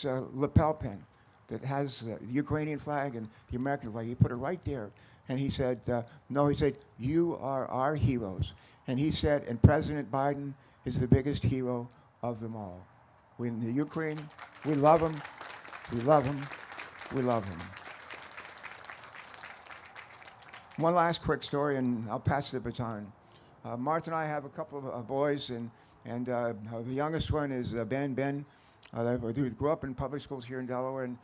this lapel pin that has the Ukrainian flag and the American flag. He put it right there. And he said, no, he said, you are our heroes. And he said, and President Biden is the biggest hero of them all. We in the Ukraine, we love him, we love him, we love him. One last quick story, and I'll pass the baton. Martha and I have a couple of boys, and the youngest one is Ben. Ben grew up in public schools here in Delaware and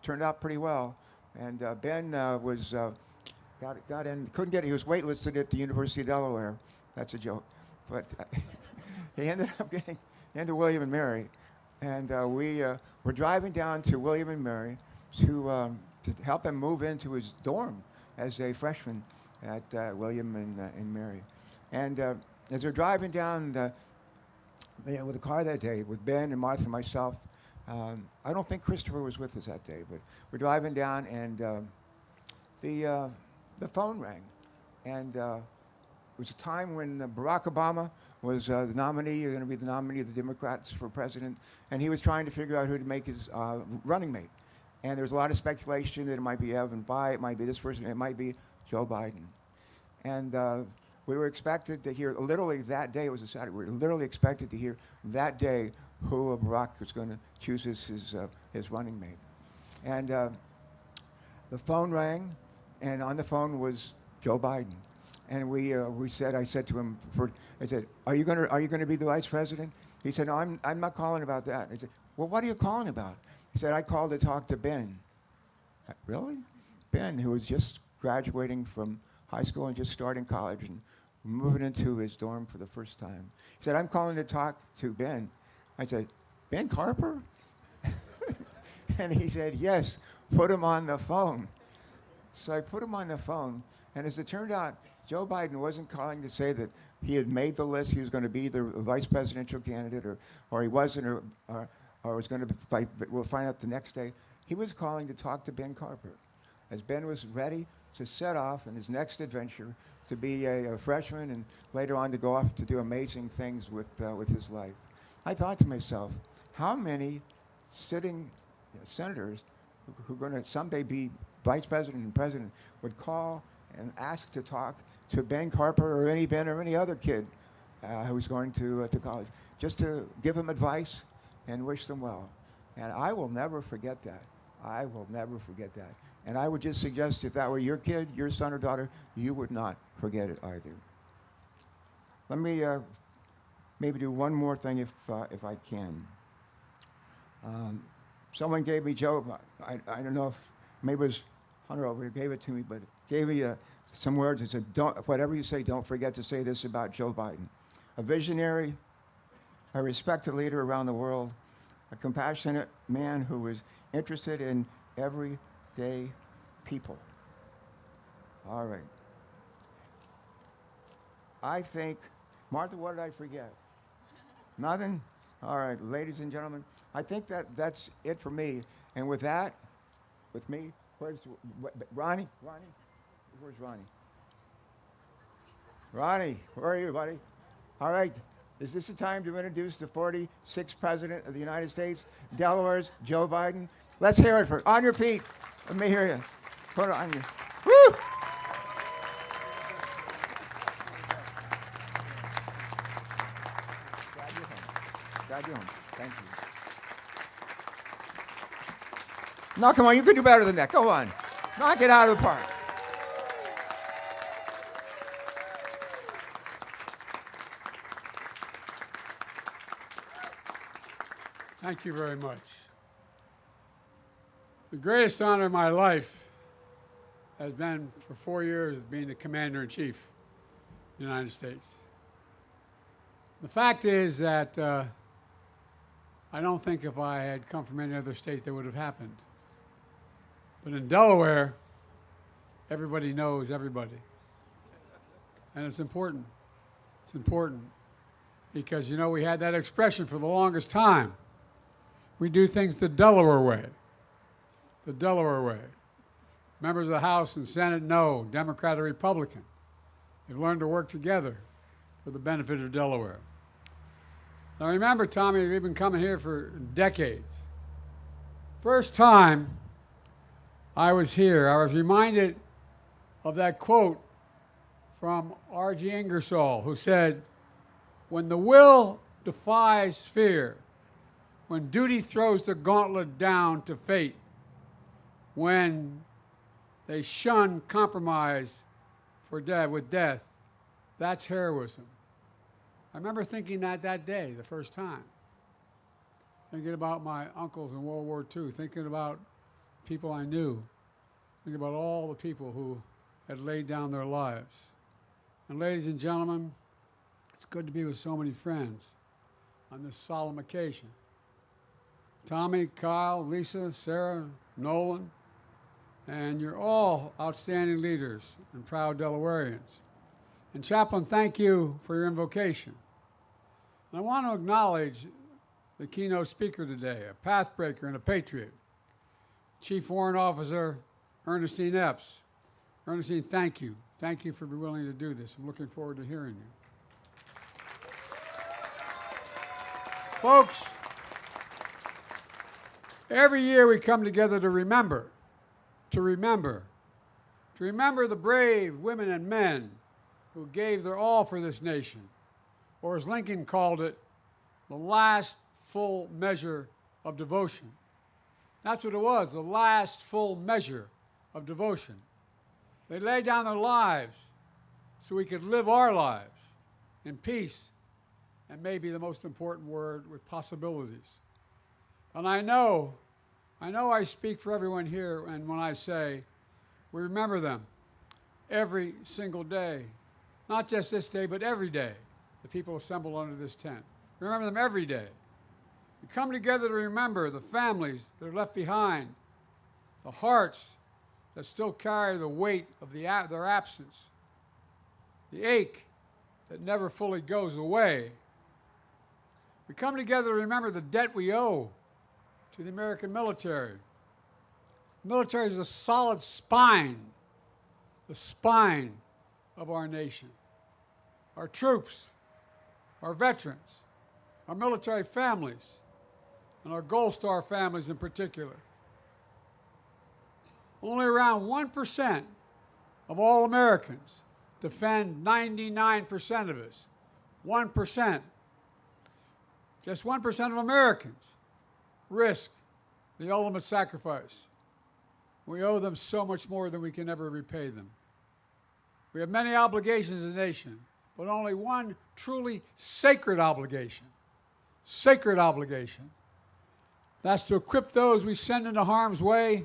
turned out pretty well. And Ben got in, couldn't get it. He was waitlisted at the University of Delaware. That's a joke. But he ended up getting into William and Mary. And we were driving down to William and Mary to help him move into his dorm as a freshman at William and Mary. And as we're driving down with the car that day with Ben and Martha and myself, I don't think Christopher was with us that day, but we're driving down and the phone rang. And it was a time when Barack Obama was the nominee, going to be the nominee of the Democrats for president, and he was trying to figure out who to make his running mate. And there was a lot of speculation that it might be Evan Bayh, it might be this person, it might be Joe Biden. And we were expected to hear, literally that day, it was a Saturday, we were literally expected to hear that day who Barack was going to choose as his running mate. And the phone rang, and on the phone was Joe Biden. And I said to him, I said, are you going to be the vice president? He said, no, I'm not calling about that. I said, well, what are you calling about? He said, I called to talk to Ben. Really? Ben, who was just graduating from high school and just starting college and moving into his dorm for the first time. He said, I'm calling to talk to Ben. I said, Ben Carper? And he said, yes, put him on the phone. So I put him on the phone, and as it turned out, Joe Biden wasn't calling to say that he had made the list, he was going to be the vice presidential candidate, or he wasn't, or was going to fight, but we'll find out the next day. He was calling to talk to Ben Carper, as Ben was ready to set off in his next adventure to be a freshman and later on to go off to do amazing things with his life. I thought to myself, how many sitting senators who are going to someday be vice president and president would call and ask to talk to Ben Carper or any Ben or any other kid who's going to college, just to give them advice and wish them well. And I will never forget that. I will never forget that. And I would just suggest if that were your kid, your son or daughter, you would not forget it either. Let me maybe do one more thing if I can. Someone gave me, Joe, I don't know if, maybe it was Hunter over here gave it to me, but gave me some words. It said, whatever you say, don't forget to say this about Joe Biden. A visionary, a respected leader around the world, a compassionate man who was interested in everyday people. All right. I think, Martha, what did I forget? Nothing? All right, ladies and gentlemen, I think that's it for me. And with that, with me, where's Ronnie? Ronnie? Where's Ronnie? Ronnie, where are you, buddy? All right. Is this the time to introduce the 46th President of the United States, Delaware's Joe Biden? Let's hear it for, on your feet. Let me hear you. Put it on you. Woo! Glad you're home. Thank you. No, come on, you can do better than that. Go on. Knock it out of the park. Thank you very much. The greatest honor of my life has been for 4 years being the Commander-in-Chief of the United States. The fact is that I don't think if I had come from any other state that would have happened. But in Delaware, everybody knows everybody. And it's important. It's important because, you know, we had that expression for the longest time. We do things the Delaware way. The Delaware way. Members of the House and Senate know, Democrat or Republican. They've learned to work together for the benefit of Delaware. Now remember, Tommy, we've been coming here for decades. First time I was here, I was reminded of that quote from R.G. Ingersoll, who said, "When the will defies fear, when duty throws the gauntlet down to fate, when they shun compromise with death, that's heroism." I remember thinking that day, the first time. Thinking about my uncles in World War II, thinking about people I knew, thinking about all the people who had laid down their lives. And ladies and gentlemen, it's good to be with so many friends on this solemn occasion. Tommy, Kyle, Lisa, Sarah, Nolan, and you're all outstanding leaders and proud Delawareans. And Chaplain, thank you for your invocation. And I want to acknowledge the keynote speaker today, a pathbreaker and a patriot, Chief Warrant Officer Ernestine Epps. Ernestine, thank you. Thank you for being willing to do this. I'm looking forward to hearing you. Folks, every year we come together to remember the brave women and men who gave their all for this nation, or as Lincoln called it, the last full measure of devotion. That's what it was, the last full measure of devotion. They laid down their lives so we could live our lives in peace, and maybe the most important word, with possibilities. And I know I speak for everyone here, and when I say we remember them every single day, not just this day, but every day, the people assembled under this tent. We remember them every day. We come together to remember the families that are left behind, the hearts that still carry the weight of their absence, the ache that never fully goes away. We come together to remember the debt we owe to the American military. The military is the solid spine, the spine of our nation. Our troops, our veterans, our military families, and our Gold Star families in particular. Only around 1% of all Americans defend 99% of us. 1%. Just 1% of Americans risk the ultimate sacrifice. We owe them so much more than we can ever repay them. We have many obligations as a nation, but only one truly sacred obligation. Sacred obligation. That's to equip those we send into harm's way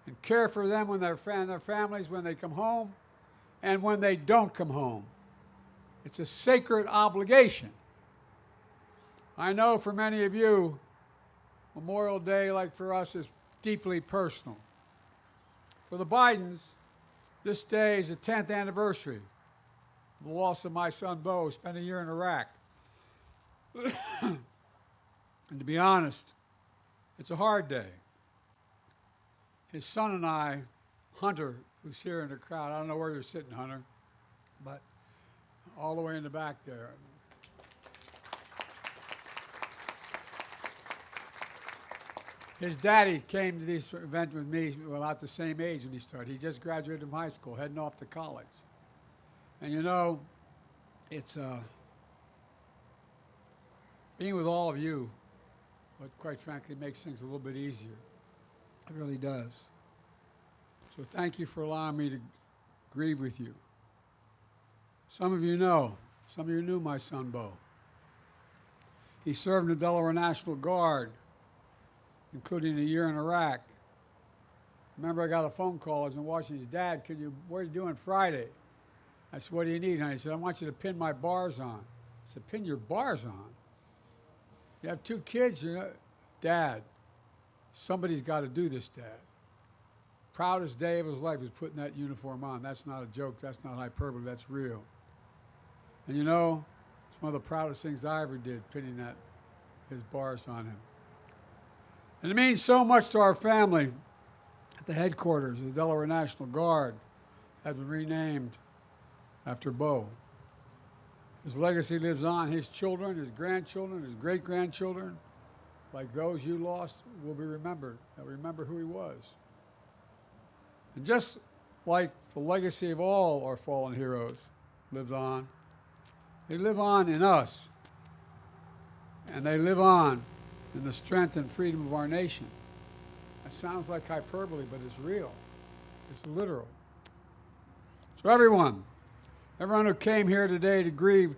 and care for them when their families when they come home and when they don't come home. It's a sacred obligation. I know for many of you, Memorial Day, like for us, is deeply personal. For the Bidens, this day is the 10th anniversary of the loss of my son, Bo, who spent a year in Iraq. And to be honest, it's a hard day. His son and I, Hunter, who's here in the crowd, I don't know where you're sitting, Hunter, but all the way in the back there. His daddy came to this event with me about the same age when he started. He just graduated from high school, heading off to college. And you know, it's being with all of you, but quite frankly, makes things a little bit easier. It really does. So thank you for allowing me to grieve with you. Some of you knew my son, Bo. He served in the Delaware National Guard, including a year in Iraq. Remember, I got a phone call. I was in Washington. Dad, what are you doing Friday? I said, what do you need, honey? He said, I want you to pin my bars on. I said, pin your bars on? You have 2 kids, you know? Dad, somebody's got to do this, Dad. Proudest day of his life was putting that uniform on. That's not a joke. That's not hyperbole. That's real. And you know, it's one of the proudest things I ever did, pinning his bars on him. And it means so much to our family. At the headquarters of the Delaware National Guard has been renamed after Bo. His legacy lives on. His children, his grandchildren, his great-grandchildren, like those you lost, will be remembered. They'll remember who he was. And just like the legacy of all our fallen heroes lives on, they live on in us. And they live on in the strength and freedom of our nation. That sounds like hyperbole, but it's real. It's literal. So everyone who came here today to grieve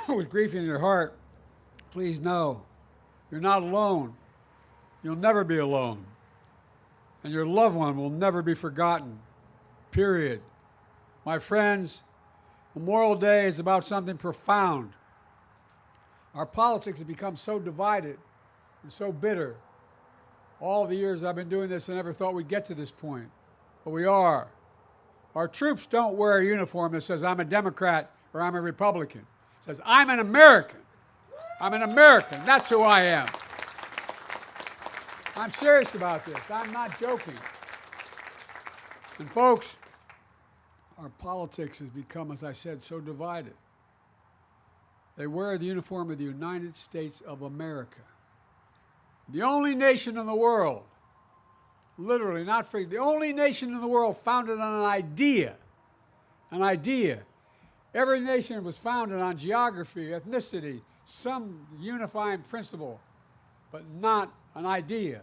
with grief in your heart, please know you're not alone. You'll never be alone. And your loved one will never be forgotten. Period. My friends, Memorial Day is about something profound. Our politics have become so divided and so bitter. All the years I've been doing this, I never thought we'd get to this point. But we are. Our troops don't wear a uniform that says, I'm a Democrat or I'm a Republican. It says, I'm an American. I'm an American. That's who I am. I'm serious about this. I'm not joking. And folks, our politics has become, as I said, so divided. They wear the uniform of the United States of America. The only nation in the world, literally, not free, the only nation in the world founded on an idea. An idea. Every nation was founded on geography, ethnicity, some unifying principle, but not an idea.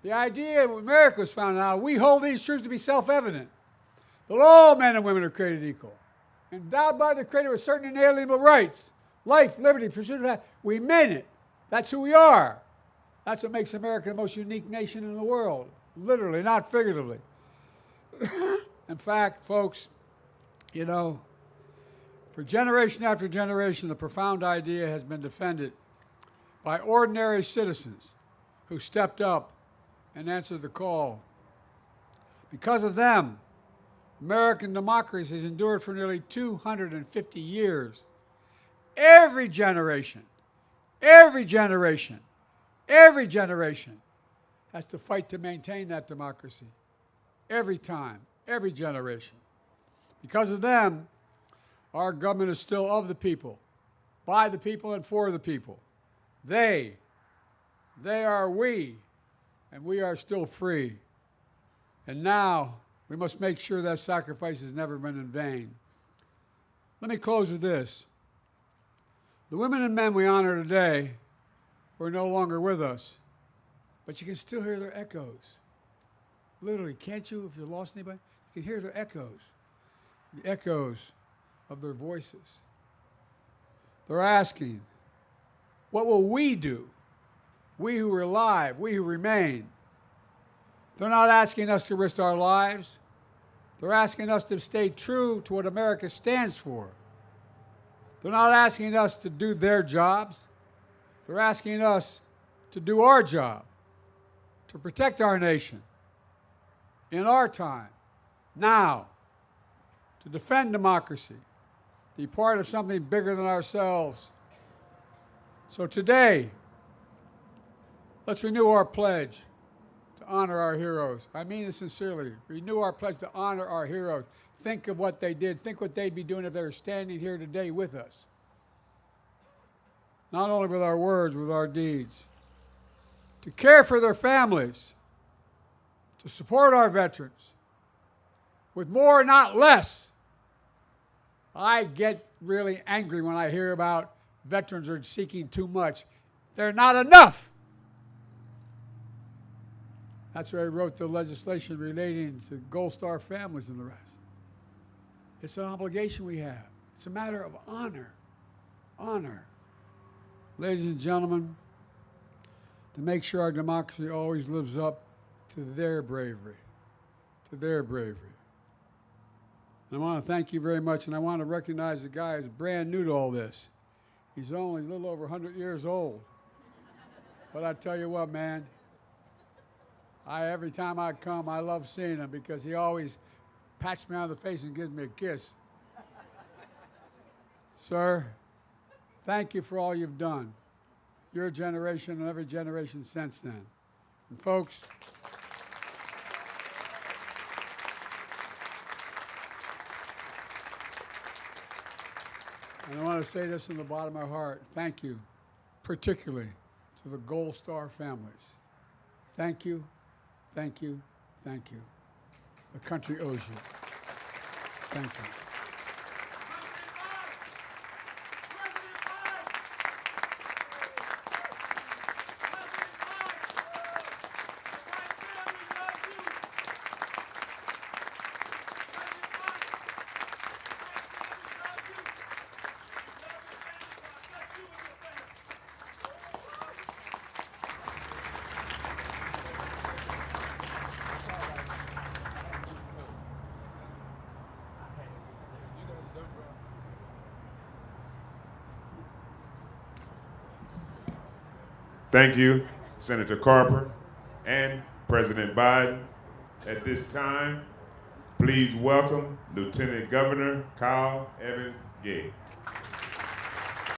The idea of America was founded on, we hold these truths to be self-evident, that all men and women are created equal, endowed by the Creator with certain inalienable rights, life, liberty, pursuit of happiness. We meant it. That's who we are. That's what makes America the most unique nation in the world, literally, not figuratively. In fact, folks, you know, for generation after generation, the profound idea has been defended by ordinary citizens who stepped up and answered the call. Because of them, American democracy has endured for nearly 250 years. Every generation has to fight to maintain that democracy. Every time, every generation. Because of them, our government is still of the people, by the people, and for the people. They are we, and we are still free. And now, we must make sure that sacrifice has never been in vain. Let me close with this. The women and men we honor today who are no longer with us, but you can still hear their echoes. Literally, can't you, if you lost anybody? You can hear their echoes, the echoes of their voices. They're asking, what will we do? We who are alive, we who remain. They're not asking us to risk our lives. They're asking us to stay true to what America stands for. They're not asking us to do their jobs. They're asking us to do our job, to protect our nation in our time, now, to defend democracy, be part of something bigger than ourselves. So today, let's renew our pledge to honor our heroes. I mean this sincerely. Renew our pledge to honor our heroes. Think of what they did. Think what they'd be doing if they were standing here today with us. Not only with our words, with our deeds. To care for their families. To support our veterans. With more, not less. I get really angry when I hear about veterans are seeking too much. They're not enough. That's why I wrote the legislation relating to Gold Star families and the rest. It's an obligation we have. It's a matter of honor. Honor. Ladies and gentlemen, to make sure our democracy always lives up to their bravery. To their bravery. And I want to thank you very much, and I want to recognize the guy who's brand new to all this. He's only a little over 100 years old. But I tell you what, man, every time I come, I love seeing him because he always pats me on the face and gives me a kiss. Sir, thank you for all you've done. Your generation and every generation since then. And folks, and I want to say this from the bottom of my heart, thank you, particularly to the Gold Star families. Thank you, thank you, thank you. The country owes you. Thank you. Thank you, Senator Carper and President Biden. At this time, please welcome Lieutenant Governor Kyle Evans Gay.